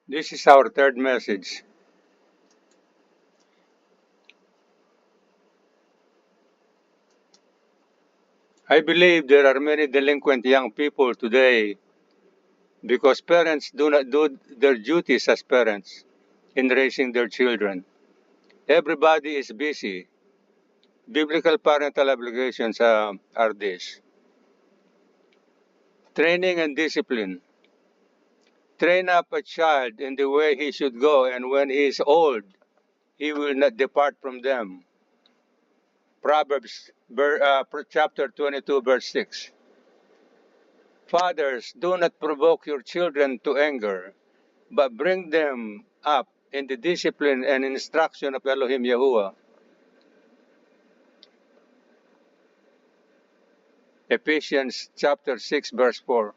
This is our third message. I believe there are many delinquent young people today because parents do not do their duties as parents in raising their children. Everybody is busy. Biblical parental obligations are this: training and discipline. Train up a child in the way he should go, and when he is old, he will not depart from them. Proverbs chapter 22, verse 6. Fathers, do not provoke your children to anger, but bring them up in the discipline and instruction of Elohim Yahuwah. Ephesians chapter 6, verse 4.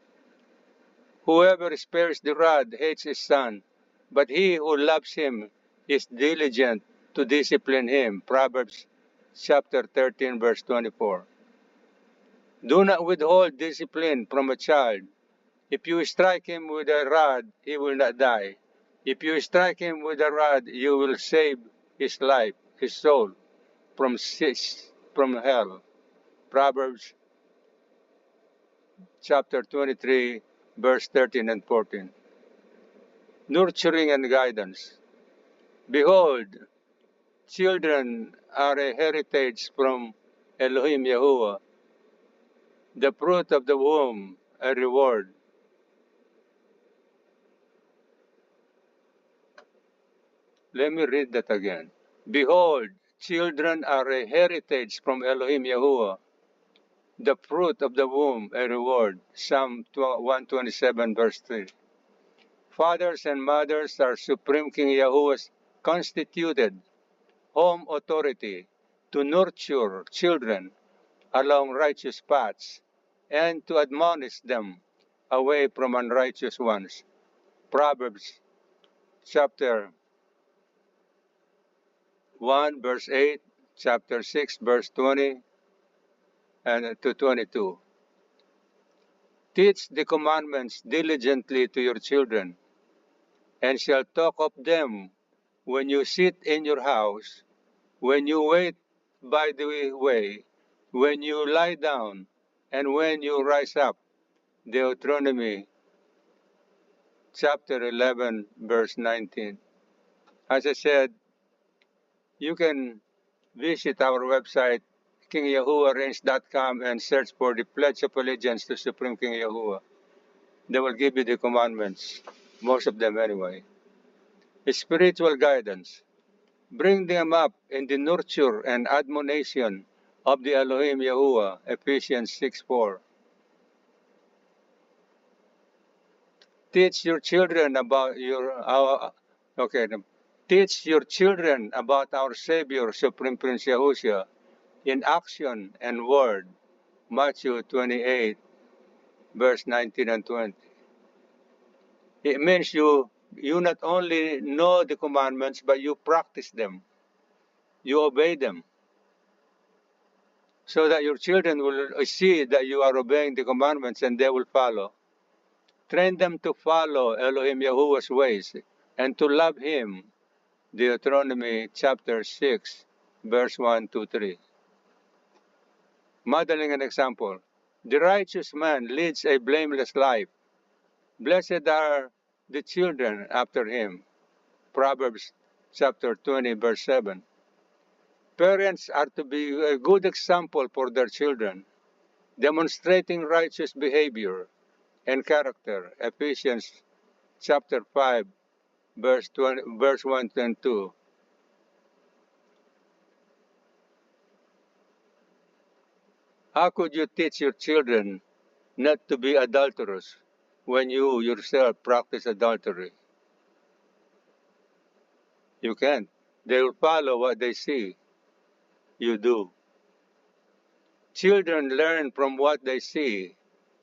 Whoever spares the rod hates his son, but he who loves him is diligent to discipline him. Proverbs chapter 13, verse 24. Do not withhold discipline from a child. If you strike him with a rod, he will not die. If you strike him with a rod, you will save his life, his soul, from hell. Proverbs chapter 23, verse 13 and 14. Nurturing and guidance. Behold, children are a heritage from Elohim Yahuwah, the fruit of the womb, a reward. Let me read that again. Behold, children are a heritage from Elohim Yahuwah, the fruit of the womb, a reward. Psalm 127, verse 3. Fathers and mothers are Supreme King Yahuwah's constituted home authority to nurture children along righteous paths and to admonish them away from unrighteous ones. Proverbs chapter 1, verse 8, chapter 6, verse 20 and to 22. Teach the commandments diligently to your children, and shall talk of them when you sit in your house, when you wait by the way, when you lie down, and when you rise up. Deuteronomy chapter 11, verse 19. As I said, you can visit our website, KingYahuwahReigns.com, and search for the Pledge of Allegiance to Supreme King Yahuwah. They will give you the commandments, most of them anyway. Spiritual guidance. Bring them up in the nurture and admonition of the Elohim Yahuwah, Ephesians 6:4. Teach your children about okay. Teach your children about our Savior, Supreme Prince Yahushua, in action and word. Matthew 28, verse 19 and 20. It means you not only know the commandments, but you practice them. You obey them, so that your children will see that you are obeying the commandments and they will follow. Train them to follow Elohim Yahuwah's ways and to love Him. Deuteronomy chapter 6, verse 1 to 3. Modeling an example. The righteous man leads a blameless life. Blessed are the children after him. Proverbs chapter 20, verse 7. Parents are to be a good example for their children, demonstrating righteous behavior and character. Ephesians chapter 5, verse 1 and 2. How could you teach your children not to be adulterous when you yourself practice adultery? You can't. They will follow what they see you do. Children learn from what they see,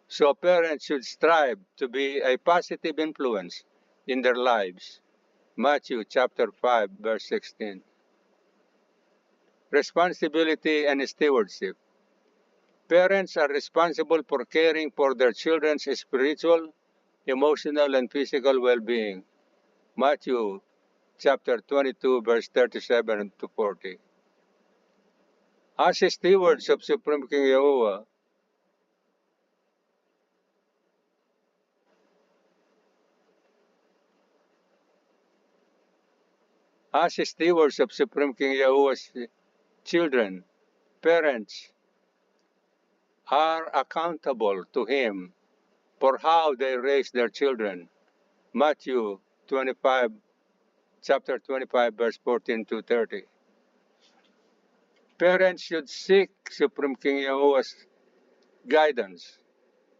so parents should strive to be a positive influence in their lives. Matthew chapter 5, verse 16. Responsibility and stewardship. Parents are responsible for caring for their children's spiritual, emotional, and physical well-being. Matthew chapter 22, verse 37 to 40. As stewards of Supreme King Yahuwah, as stewards of Supreme King Yahuwah's children, parents are accountable to him for how they raise their children. Matthew 25, chapter 25, verse 14 to 30. Parents should seek Supreme King Yahuwah's guidance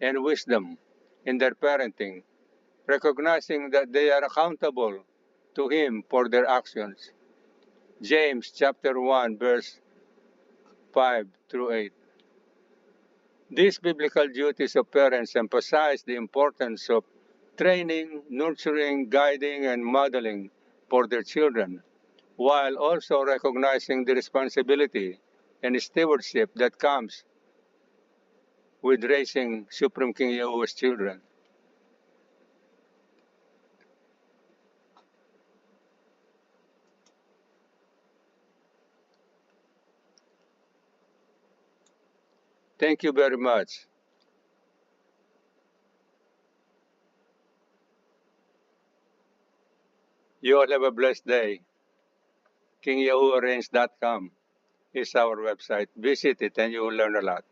and wisdom in their parenting, recognizing that they are accountable to him for their actions. James chapter 1, verse 5 through 8. These biblical duties of parents emphasize the importance of training, nurturing, guiding, and modeling for their children, while also recognizing the responsibility and stewardship that comes with raising Supreme King Yahuwah's children. Thank you very much. You all have a blessed day. KingYahuwahReigns.com is our website. Visit it and you will learn a lot.